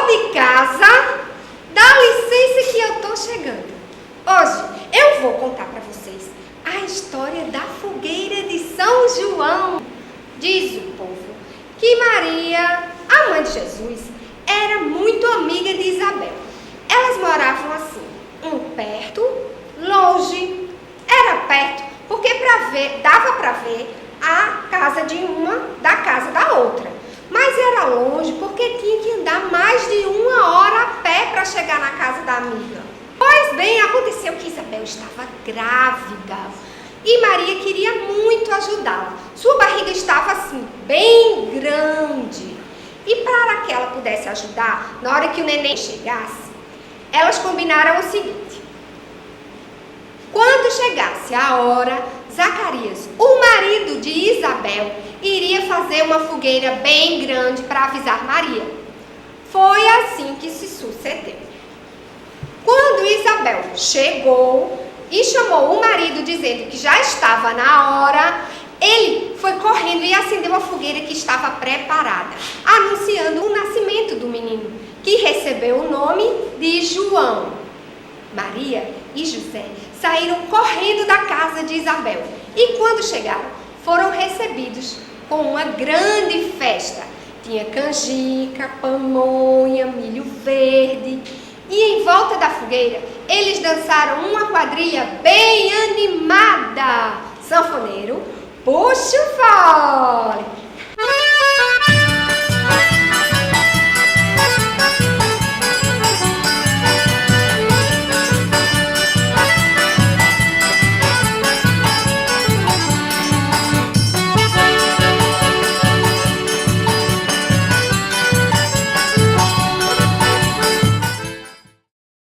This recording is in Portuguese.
de casa, dá licença que eu tô chegando. Hoje eu vou contar para vocês a história da fogueira de São João. Diz o povo que Maria, a mãe de Jesus, era muito amiga de Isabel. Elas moravam assim, um perto, longe. Era perto porque dava para ver a casa de uma da casa da outra. Mas era longe porque tinha que andar mais de 1 hora a pé para chegar na casa da amiga. Pois bem, aconteceu que Isabel estava grávida e Maria queria muito ajudá-la. Sua barriga estava assim, bem grande. E para que ela pudesse ajudar, na hora que o neném chegasse, elas combinaram o seguinte: quando chegasse a hora, Zacarias, o marido de Isabel, iria fazer uma fogueira bem grande para avisar Maria. Foi assim que se sucedeu. Quando Isabel chegou e chamou o marido dizendo que já estava na hora, ele foi correndo e acendeu a fogueira que estava preparada, anunciando o nascimento do menino, que recebeu o nome de João. Maria e José saíram correndo da casa de Isabel e, quando chegaram, foram recebidos com uma grande festa. Tinha canjica, pamonha, milho verde. E em volta da fogueira, eles dançaram uma quadrilha bem animada. Sanfoneiro, puxa o fole!